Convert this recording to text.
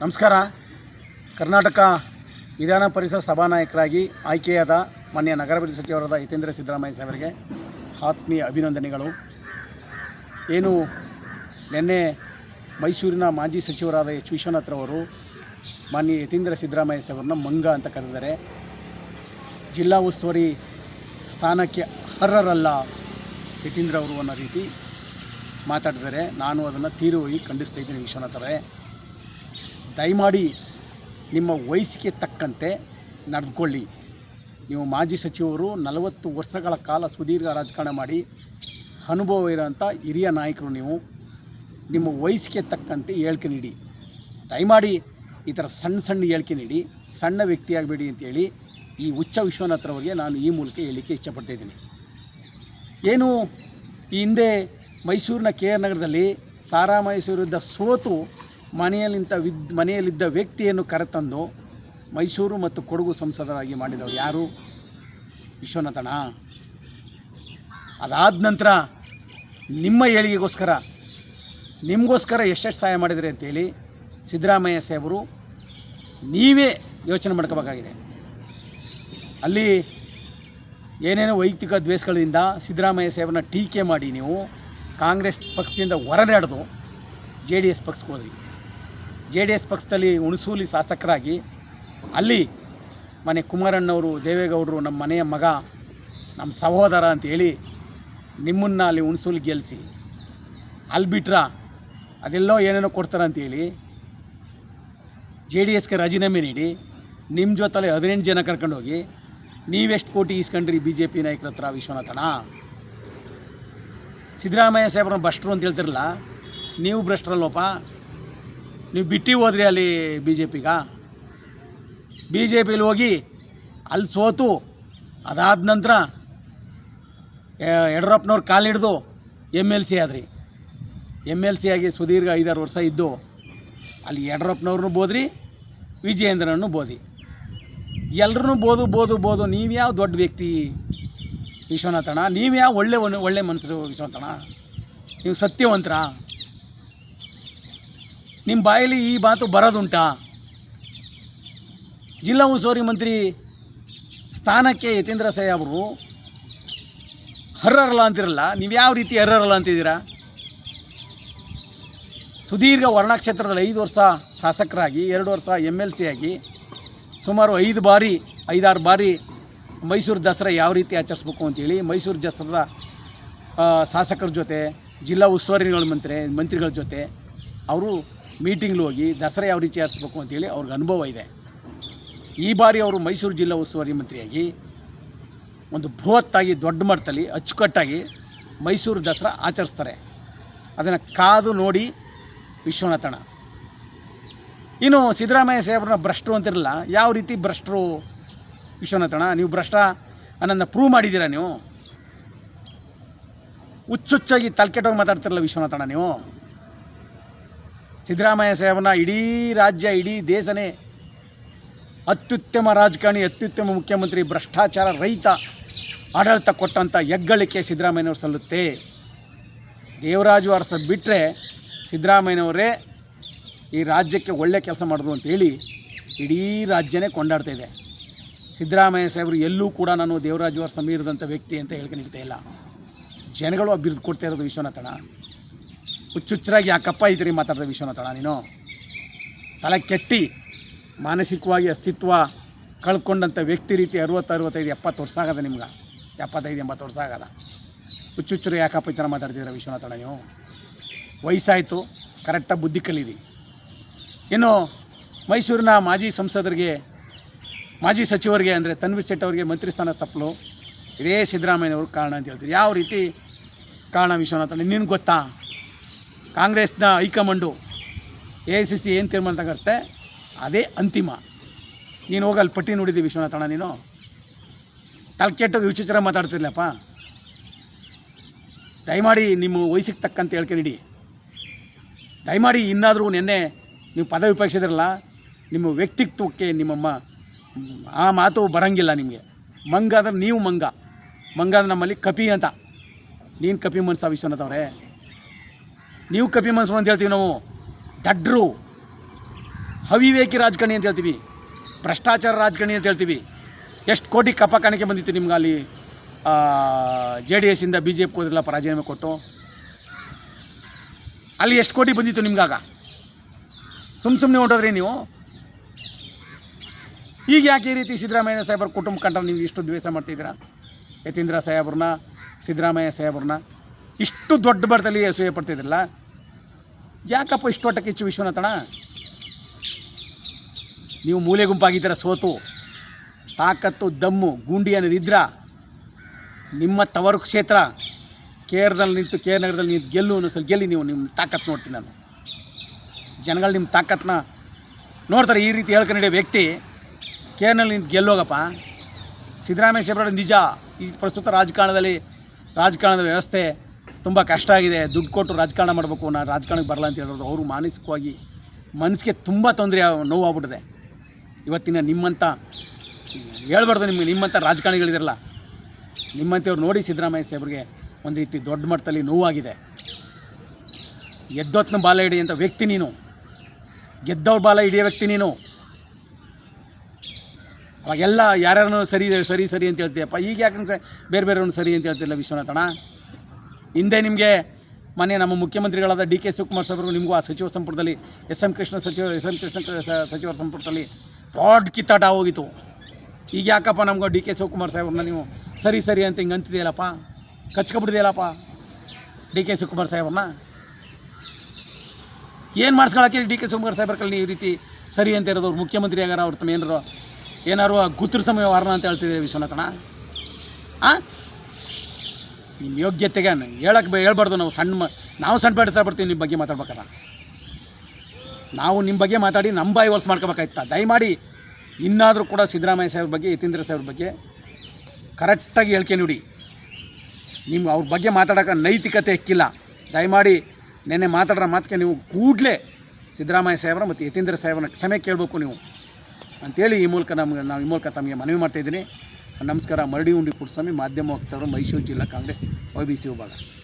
ನಮಸ್ಕಾರ. ಕರ್ನಾಟಕ ವಿಧಾನ ಪರಿಷತ್ ಸಭಾನಾಯಕರಾಗಿ ಆಯ್ಕೆಯಾದ ಮಾನ್ಯ ನಗರಾಭಿವೃದ್ಧಿ ಸಚಿವರಾದ ಯತೀಂದ್ರ ಸಿದ್ದರಾಮಯ್ಯ ಸಾಹೇಬರಿಗೆ ಆತ್ಮೀಯ ಅಭಿನಂದನೆಗಳು. ಏನು ನಿನ್ನೆ ಮೈಸೂರಿನ ಮಾಜಿ ಸಚಿವರಾದ ಎಚ್ ವಿಶ್ವನಾಥ್ರವರು ಮಾನ್ಯ ಯತೀಂದ್ರ ಸಿದ್ದರಾಮಯ್ಯ ಸಾಹೇಬರನ್ನ ಮಂಗ ಅಂತ ಕರೆದಿದ್ದಾರೆ. ಜಿಲ್ಲಾ ಉಸ್ತುವಾರಿ ಸ್ಥಾನಕ್ಕೆ ಅರ್ಹರಲ್ಲ ಯತೀಂದ್ರ ಅವರು ಅನ್ನೋ ರೀತಿ ಮಾತಾಡಿದ್ದಾರೆ. ನಾನು ಅದನ್ನು ತೀವ್ರವಾಗಿ ಖಂಡಿಸ್ತಾ ಇದ್ದೀನಿ. ವಿಶ್ವನಾಥರೇ, ದಯಮಾಡಿ ನಿಮ್ಮ ವಯಸ್ಸಿಗೆ ತಕ್ಕಂತೆ ನಡೆದುಕೊಳ್ಳಿ. ನೀವು ಮಾಜಿ ಸಚಿವರು, 40 ವರ್ಷಗಳ ಕಾಲ ಸುದೀರ್ಘ ರಾಜಕಾರಣ ಮಾಡಿ ಅನುಭವ ಇರೋಂಥ ಹಿರಿಯ ನಾಯಕರು. ನೀವು ನಿಮ್ಮ ವಯಸ್ಸಿಗೆ ತಕ್ಕಂತೆ ಹೇಳಿಕೆ ನೀಡಿ. ದಯಮಾಡಿ ಈ ಥರ ಸಣ್ಣ ಹೇಳಿಕೆ ನೀಡಿ ಸಣ್ಣ ವ್ಯಕ್ತಿಯಾಗಬೇಡಿ ಅಂತೇಳಿ ಈ ಹುಚ್ಚ ವಿಶ್ವನಾಥರವರಿಗೆ ನಾನು ಈ ಮೂಲಕ ಹೇಳಲಿಕ್ಕೆ ಇಷ್ಟಪಡ್ತಾಯಿದ್ದೀನಿ. ಏನು ಈ ಹಿಂದೆ ಮೈಸೂರಿನ ಕೆ ಆರ್ ನಗರದಲ್ಲಿ ಸಾರಾ ಮೈಸೂರಿದ್ದ ಸೋತು ಮನೆಯಲ್ಲಿದ್ದ ವ್ಯಕ್ತಿಯನ್ನು ಕರೆತಂದು ಮೈಸೂರು ಮತ್ತು ಕೊಡಗು ಸಂಸದರಾಗಿ ಮಾಡಿದವರು ಯಾರು? ವಿಶ್ವನಾಥಣ್ಣ. ಅದಾದ ನಂತರ ನಿಮ್ಮ ಏಳಿಗೆಗೋಸ್ಕರ ನಿಮಗೋಸ್ಕರ ಎಷ್ಟೆಷ್ಟು ಸಹಾಯ ಮಾಡಿದರೆ ಅಂತೇಳಿ ಸಿದ್ದರಾಮಯ್ಯ ಸಾಹೇಬರು ನೀವೇ ಯೋಚನೆ ಮಾಡ್ಕೋಬೇಕಾಗಿದೆ. ಅಲ್ಲಿ ಏನೇನೋ ವೈಯಕ್ತಿಕ ದ್ವೇಷಗಳಿಂದ ಸಿದ್ದರಾಮಯ್ಯ ಸಾಹೇಬ್ರನ್ನ ಟೀಕೆ ಮಾಡಿ ನೀವು ಕಾಂಗ್ರೆಸ್ ಪಕ್ಷದಿಂದ ಹೊರನಡೆದು JDS ಪಕ್ಷಕ್ಕೆ ಹೋದ್ರಿ. JDS ಪಕ್ಷದಲ್ಲಿ ಹುಣಸೂಲಿ ಶಾಸಕರಾಗಿ ಅಲ್ಲಿ ಮನೆ ಕುಮಾರಣ್ಣವರು, ದೇವೇಗೌಡರು ನಮ್ಮ ಮನೆಯ ಮಗ, ನಮ್ಮ ಸಹೋದರ ಅಂತೇಳಿ ನಿಮ್ಮನ್ನು ಅಲ್ಲಿ ಹುಣಸೂಲಿ ಗೆಲ್ಲಿಸಿ ಅಲ್ಲಿ ಬಿಟ್ರ ಅದೆಲ್ಲೋ ಏನೇನೋ ಕೊಡ್ತಾರೆ ಅಂತೇಳಿ JDSಗೆ ರಾಜೀನಾಮೆ ನೀಡಿ ನಿಮ್ಮ ಜೊತೆಲಿ 18 ಜನ ಕರ್ಕೊಂಡೋಗಿ ನೀವೆಷ್ಟು ಕೋಟಿ ಇಸ್ಕೊಂಡ್ರಿ BJP ನಾಯಕರ ಹತ್ರ? ವಿಶ್ವನಾಥಣ್ಣ, ಸಿದ್ದರಾಮಯ್ಯ ಸಾಹೇಬ್ರನ್ನ ಭ್ರಷ್ಟರು ಅಂತ ಹೇಳ್ತಿರಲ್ಲ, ನೀವು ಭ್ರಷ್ಟರಲ್ಲೋಪ. ನೀವು ಬಿಟ್ಟು ಹೋದ್ರಿ ಅಲ್ಲಿ BJPಲಿ ಹೋಗಿ ಅಲ್ಲಿ ಸೋತು ಅದಾದ ನಂತರ ಯಡಿಯೂರಪ್ಪನವ್ರು ಕಾಲಿಡಿದು MLC ಆದ್ರಿ. MLC ಆಗಿ ಸುದೀರ್ಘ 5-6 ವರ್ಷ ಇದ್ದು ಅಲ್ಲಿ ಯಡಿಯೂರಪ್ಪನವ್ರನ್ನೂ ಬೋದ್ರಿ, ವಿಜಯೇಂದ್ರನೂ ಬೋದಿ, ಎಲ್ಲರೂ ಬೋದು. ನೀವು ಯಾವ ದೊಡ್ಡ ವ್ಯಕ್ತಿ ವಿಶ್ವನಾಥಣ್ಣ? ನೀವು ಯಾವ ಒಳ್ಳೆ ಮನಸ್ಸರು ವಿಶ್ವನಾಥಣ್ಣ? ನೀವು ಸತ್ಯವಂತರ? ನಿಮ್ಮ ಬಾಯಲ್ಲಿ ಈ ಮಾತು ಬರೋದುಂಟಾ? ಜಿಲ್ಲಾ ಉಸ್ತುವಾರಿ ಮಂತ್ರಿ ಸ್ಥಾನಕ್ಕೆ ಯತೀಂದ್ರ ಸಾಹೇಬರು ಅರ್ಹರಲ್ಲ ಅಂತಿರಲ್ಲ, ನೀವು ಯಾವ ರೀತಿ ಅರ್ಹರಲ್ಲ ಅಂತಿದ್ದೀರಾ? ಸುದೀರ್ಘ ವರ್ಣ ಕ್ಷೇತ್ರದಲ್ಲಿ 5 ವರ್ಷ ಶಾಸಕರಾಗಿ, 2 ವರ್ಷ MLC ಆಗಿ, ಸುಮಾರು 5-6 ಬಾರಿ ಮೈಸೂರು ದಸರಾ ಯಾವ ರೀತಿ ಆಚರಿಸ್ಬೇಕು ಅಂತೇಳಿ ಮೈಸೂರು ದಸರಾದ ಶಾಸಕರ ಜೊತೆ, ಜಿಲ್ಲಾ ಉಸ್ತುವಾರಿಗಳ ಮಂತ್ರಿಗಳ ಜೊತೆ ಅವರು ಮೀಟಿಂಗ್ಲಿ ಹೋಗಿ ದಸರಾ ಯಾವ ರೀತಿ ಆಚರಿಸ್ಬೇಕು ಅಂತೇಳಿ ಅವ್ರಿಗೆ ಅನುಭವ ಇದೆ. ಈ ಬಾರಿ ಅವರು ಮೈಸೂರು ಜಿಲ್ಲಾ ಉಸ್ತುವಾರಿ ಮಂತ್ರಿಯಾಗಿ ಒಂದು ಬೃಹತ್ತಾಗಿ ದೊಡ್ಡ ಮಟ್ಟದಲ್ಲಿ ಅಚ್ಚುಕಟ್ಟಾಗಿ ಮೈಸೂರು ದಸರಾ ಆಚರಿಸ್ತಾರೆ. ಅದನ್ನು ಕಾದು ನೋಡಿ ವಿಶ್ವನಾಥಣ್ಣ. ಇನ್ನು ಸಿದ್ದರಾಮಯ್ಯ ಸಾಹೇಬ್ರನ್ನ ಭ್ರಷ್ಟರು ಅಂತಿರಲ್ಲ, ಯಾವ ರೀತಿ ಭ್ರಷ್ಟರು ವಿಶ್ವನಾಥಣ್ಣ? ನೀವು ಭ್ರಷ್ಟ ಅನ್ನೋದನ್ನ ಪ್ರೂವ್ ಮಾಡಿದ್ದೀರಾ. ನೀವು ಹುಚ್ಚುಚ್ಚಾಗಿ ತಲೆಕೆಟ್ಟೋಗಿ ಮಾತಾಡ್ತಿರಲ್ಲ ವಿಶ್ವನಾಥಣ್ಣ. ನೀವು ಸಿದ್ದರಾಮಯ್ಯ ಸಾಹೇಬ್ರನ್ನ ಇಡೀ ರಾಜ್ಯ, ಇಡೀ ದೇಶನೇ ಅತ್ಯುತ್ತಮ ರಾಜಕಾರಣಿ, ಅತ್ಯುತ್ತಮ ಮುಖ್ಯಮಂತ್ರಿ, ಭ್ರಷ್ಟಾಚಾರ ರಹಿತ ಆಡಳಿತ ಕೊಟ್ಟಂಥ ಹೆಗ್ಗಳಿಕೆ ಸಿದ್ದರಾಮಯ್ಯನವ್ರು ಸಲ್ಲುತ್ತೆ. ದೇವರಾಜು ಅರಸ ಬಿಟ್ಟರೆ ಸಿದ್ದರಾಮಯ್ಯನವರೇ ಈ ರಾಜ್ಯಕ್ಕೆ ಒಳ್ಳೆ ಕೆಲಸ ಮಾಡಿದ್ರು ಅಂತೇಳಿ ಇಡೀ ರಾಜ್ಯನೇ ಕೊಂಡಾಡ್ತಾಯಿದೆ. ಸಿದ್ದರಾಮಯ್ಯ ಸಾಹೇಬರು ಎಲ್ಲೂ ಕೂಡ ನಾನು ದೇವರಾಜು ಅರಸ ಮೀರಿದಂಥ ವ್ಯಕ್ತಿ ಅಂತ ಹೇಳ್ಕೊಂಡಿರ್ತಾ ಇಲ್ಲ. ಜನಗಳು ಅಭಿವೃದ್ಧಿ ಕೊಡ್ತಾ ಇರೋದು ವಿಶ್ವನಾಥಣ್ಣ. ಹುಚ್ಚುಚ್ಚರಾಗಿ ಯಾಕಪ್ಪ ಈ ಥರ ಮಾತಾಡ್ದೆ ವಿಶ್ವನಾಥಣ್ಣ? ನೀನು ತಲೆ ಕೆಟ್ಟಿ ಮಾನಸಿಕವಾಗಿ ಅಸ್ತಿತ್ವ ಕಳ್ಕೊಂಡಂಥ ವ್ಯಕ್ತಿ ರೀತಿ 60-65-70 ವರ್ಷ ಆಗದ ನಿಮ್ಗೆ. 75-80 ವರ್ಷ ಆಗದ. ಹುಚ್ಚುಚ್ಚರು ಯಾಕಪ್ಪ ಈ ಥರ ಮಾತಾಡ್ತಿದ್ದೀರ ವಿಶ್ವನಾಥಣ್ಣ? ನೀವು ವಯಸ್ಸಾಯಿತು, ಕರೆಕ್ಟಾಗಿ ಬುದ್ಧಿ ಕಲೀರಿ. ಇನ್ನು ಮೈಸೂರಿನ ಮಾಜಿ ಸಚಿವರಿಗೆ ಅಂದರೆ ತನ್ವೀರ್ ಸೇಠ್ ಅವರಿಗೆ ಮಂತ್ರಿ ಸ್ಥಾನ ತಪ್ಪಲು ಇದೇ ಸಿದ್ದರಾಮಯ್ಯನವರು ಕಾರಣ ಅಂತ ಹೇಳ್ತೀರಿ. ಯಾವ ರೀತಿ ಕಾರಣ ವಿಶ್ವನಾಥಣ್ಣ? ನಿನಗೆ ಗೊತ್ತಾ? ಕಾಂಗ್ರೆಸ್ನ ಹೈಕಮಾಂಡು AICC ಏನು ತೀರ್ಮಾನ ತಗೊಳುತ್ತೆ ಅದೇ ಅಂತಿಮ. ನೀನು ಹೋಗಿ ಅಲ್ಲಿ ಪಟ್ಟಿ ನೋಡಿದ್ದೀವಿ ವಿಶ್ವನಾಥಣ್ಣ. ನೀನು ತಲೆ ಕೆಟ್ಟೋಗಿ ವಿಚಿತ್ರ ಮಾತಾಡ್ತಿರ್ಲಪ್ಪ. ದಯಮಾಡಿ ನಿಮ್ಮ ವಯಸ್ಸಿಗೆ ತಕ್ಕಂತ ಹೇಳ್ಕೆ ನೀಡಿ. ದಯಮಾಡಿ ಇನ್ನಾದರೂ ನಿನ್ನೆ ನೀವು ಪದವಿ ಉಪಯೋಗಿಸಿದ್ರಲ್ಲ, ನಿಮ್ಮ ವ್ಯಕ್ತಿತ್ವಕ್ಕೆ ನಿಮ್ಮಮ್ಮ ಆ ಮಾತು ಬರೋಂಗಿಲ್ಲ ನಿಮಗೆ. ಮಂಗ ಅಂದ್ರೆ ನೀವು ಮಂಗ ಅಂದ್ರೆ ನಮ್ಮಲ್ಲಿ ಕಪಿ ಅಂತ. ನೀನು ಕಪಿ ಮನ್ಸ ವಿಶ್ವನಾಥ್ ಅವರೇ? ನೀವು ಕಪಿ ಮನ್ಸರು ಅಂತ ಹೇಳ್ತೀವಿ ನಾವು. ದಡ್ರು ಅವಿವೇಕಿ ರಾಜಕಾರಣಿ ಅಂತ ಹೇಳ್ತೀವಿ, ಭ್ರಷ್ಟಾಚಾರ ರಾಜಕಾರಣಿ ಅಂತ ಹೇಳ್ತೀವಿ. ಎಷ್ಟು ಕೋಟಿ ಕಪ್ಪ ಕಾಣಿಕೆ ಬಂದಿತ್ತು ನಿಮ್ಗೆ ಅಲ್ಲಿ JDS ಇಂದ BJP ಹೋದ್ರಲ್ಲಪ್ಪ ರಾಜೀನಾಮೆ ಕೊಟ್ಟು, ಅಲ್ಲಿ ಎಷ್ಟು ಕೋಟಿ ಬಂದಿತ್ತು ನಿಮ್ಗಾಗ? ಸುಮ್ಮನೆ ಹೊಂಟೋದ್ರಿ ನೀವು. ಈಗ ಯಾಕೆ ಈ ರೀತಿ ಸಿದ್ದರಾಮಯ್ಯ ಸಾಹೇಬರ ಕುಟುಂಬ ಕಂಡ್ರೆ ನೀವು ಇಷ್ಟು ದ್ವೇಷ ಮಾಡ್ತಿದ್ದೀರಾ? ಯತೀಂದ್ರ ಸಾಹೇಬ್ರನ್ನ, ಸಿದ್ದರಾಮಯ್ಯ ಸಾಹೇಬ್ರನ್ನ ಇಷ್ಟು ದೊಡ್ಡ ಬರ್ತಲ್ಲಿ ಅಸೂಯೆ ಪಡ್ತಿದ್ರಲ್ಲ, ಯಾಕಪ್ಪ ಇಷ್ಟು ಹೊಟ್ಟೆ ಕಿಚ್ಚು ವಿಶ್ವನಾಥಣ? ನೀವು ಮೂಲೆ ಗುಂಪಾಗಿದ್ದೀರ, ಸೋತು ತಾಕತ್ತು ದಮ್ಮು ಗುಂಡಿ ಅನ್ನೋದಿದ್ರ ನಿಮ್ಮ ತವರು ಕ್ಷೇತ್ರ ಕೇರಳದಲ್ಲಿ ನಿಂತು ನಗರದಲ್ಲಿ ನಿಂತು ಗೆಲ್ಲು ಅನ್ನೋಸಲ್ಲಿ ಗೆಲ್ಲಿ. ನೀವು ನಿಮ್ಮ ತಾಕತ್ತು ನೋಡ್ತೀನಿ ನಾನು. ಜನಗಳು ನಿಮ್ಮ ತಾಕತ್ತನ್ನ ನೋಡ್ತಾರೆ. ಈ ರೀತಿ ಹೇಳ್ಕೊಂಡು ನಡೆಯೋ ವ್ಯಕ್ತಿ ಕೇರ್ನಲ್ಲಿ ನಿಂತು ಗೆಲ್ಲೋಗಪ್ಪ. ಸಿದ್ದರಾಮಯ್ಯ ಸಾಹೇಬ್ರ ನಿಜ ಈ ಪ್ರಸ್ತುತ ರಾಜಕಾರಣದ ವ್ಯವಸ್ಥೆ ತುಂಬ ಕಷ್ಟ ಆಗಿದೆ. ದುಡ್ಡು ಕೊಟ್ಟು ರಾಜಕಾರಣ ಮಾಡಬೇಕು, ನಾನು ರಾಜಕಾರಣಕ್ಕೆ ಬರಲ್ಲ ಅಂತ ಹೇಳೋದು ಅವರು ಮಾನಸಿಕವಾಗಿ ಮನಸ್ಸಿಗೆ ತುಂಬ ತೊಂದರೆ ನೋವಾಗ್ಬಿಟ್ಟಿದೆ. ಇವತ್ತಿನ ನಿಮ್ಮಂಥ ಹೇಳ್ಬಾರ್ದು, ನಿಮ್ಮಂಥ ರಾಜಕಾರಣಿಗಳಿದಿರಲ್ಲ, ನಿಮ್ಮಂಥವ್ರು ನೋಡಿ ಸಿದ್ದರಾಮಯ್ಯ ಸಾಹೇಬ್ರಿಗೆ ಒಂದು ರೀತಿ ದೊಡ್ಡ ಮಟ್ಟದಲ್ಲಿ ನೋವಾಗಿದೆ. ಗೆದ್ದೊತ್ತನ ಬಾಲ ಹಿಡಿಯಂಥ ವ್ಯಕ್ತಿ ನೀನು, ಗೆದ್ದವ್ರ ಬಾಲ ಹಿಡಿಯೋ ವ್ಯಕ್ತಿ ನೀನು. ಅವಾಗೆಲ್ಲ ಯಾರ್ಯಾರನ್ನು ಸರಿ ಅಂತ ಹೇಳ್ತೀಯಪ್ಪ, ಈಗ ಯಾಕಂದ್ರೆ ಬೇರೆಯವ್ರನ್ನ ಸರಿ ಅಂತ ಹೇಳ್ತಿಲ್ಲ ವಿಶ್ವನಾಥಣ್ಣ. ಹಿಂದೆ ನಿಮಗೆ ಮೊನ್ನೆ ನಮ್ಮ ಮುಖ್ಯಮಂತ್ರಿಗಳಾದ DK ಶಿವಕುಮಾರ್ ಸಾಹೇಬರು ನಿಮಗೂ ಆ ಸಚಿವ ಸಂಪುಟದಲ್ಲಿ ಎಸ್ ಎಂ ಕೃಷ್ಣ ಸಚಿವರ ಸಂಪುಟದಲ್ಲಿ ದೊಡ್ಡ ಕಿತ್ತಾಟ ಹೋಗಿತ್ತು. ಈಗ ಯಾಕಪ್ಪ ನಮ್ಗೆ DK ಶಿವಕುಮಾರ್ ಸಾಹೇಬ್ರನ್ನ ನೀವು ಸರಿ ಅಂತ ಹಿಂಗೆ ಅಂತಿದೆಯಲ್ಲಪ್ಪ, ಕಚ್ಕೊಬಿಡ್ದೆಯಲ್ಲಪ್ಪ DK ಶಿವಕುಮಾರ್ ಸಾಹೇಬ್ರನ್ನ? ಏನು ಮಾಡಿಸ್ಕೊಳಕ್ಕೆ DK ಶಿವಕುಮಾರ್ ಸಾಹೇಬ್ರಲ್ಲಿ ಈ ರೀತಿ ಸರಿ ಅಂತ ಇರೋದು? ಅವ್ರು ಮುಖ್ಯಮಂತ್ರಿ ಆಗಾರ ಅವ್ರ ತಮ್ಮ ಏನಾರು ಗುತ್ರ ಸಮಯವಾರಣ ಅಂತ ಹೇಳ್ತಿದ್ದೀವಿ ವಿಶ್ವನಾಥಣ್ಣ. ನಿಮ್ಮ ಯೋಗ್ಯತೆಗೆ ಹೇಳ್ಬಾರ್ದು. ನಾವು ಸಣ್ಣ ಬರ್ತೀವಿ ನಿಮ್ಮ ಬಗ್ಗೆ ಮಾತಾಡ್ಬೇಕಾರೆ. ನಾವು ನಿಮ್ಮ ಬಗ್ಗೆ ಮಾತಾಡಿ ನಮ್ಮ ಬಾಯಿ ಹೊಲ್ಸು ಮಾಡ್ಕೋಬೇಕಾಯ್ತಾ? ದಯಮಾಡಿ ಇನ್ನಾದರೂ ಕೂಡ ಸಿದ್ದರಾಮಯ್ಯ ಸಾಹೇಬ್ರ ಬಗ್ಗೆ, ಯತೀಂದ್ರ ಸಾಹೇಬ್ರ ಬಗ್ಗೆ ಕರೆಕ್ಟಾಗಿ ಹೇಳ್ಕೆ ನೋಡಿ. ಅವ್ರ ಬಗ್ಗೆ ಮಾತಾಡೋಕೆ ನೈತಿಕತೆ ಎಕ್ಕಿಲ್ಲ. ದಯಮಾಡಿ ನೆನ್ನೆ ಮಾತಾಡೋ ಮಾತಿಗೆ ನೀವು ಕೂಡಲೇ ಸಿದ್ದರಾಮಯ್ಯ ಸಾಹೇಬ್ರ ಮತ್ತು ಯತೀಂದ್ರ ಸಾಹೇಬ್ರನ್ನ ಕ್ಷಮೆ ಕೇಳಬೇಕು ನೀವು ಅಂಥೇಳಿ ಈ ಮೂಲಕ ತಮಗೆ ಮನವಿ ಮಾಡ್ತಾಯಿದ್ದೀನಿ. ನಮಸ್ಕಾರ. ಮರಡಿ ಉಂಡಿ ಪುಟ್ಟಸ್ವಾಮಿ, ಮಾಧ್ಯಮ ವಕ್ತಾರರು, ಮೈಸೂರು ಜಿಲ್ಲಾ ಕಾಂಗ್ರೆಸ್ OBC ವಿಭಾಗ.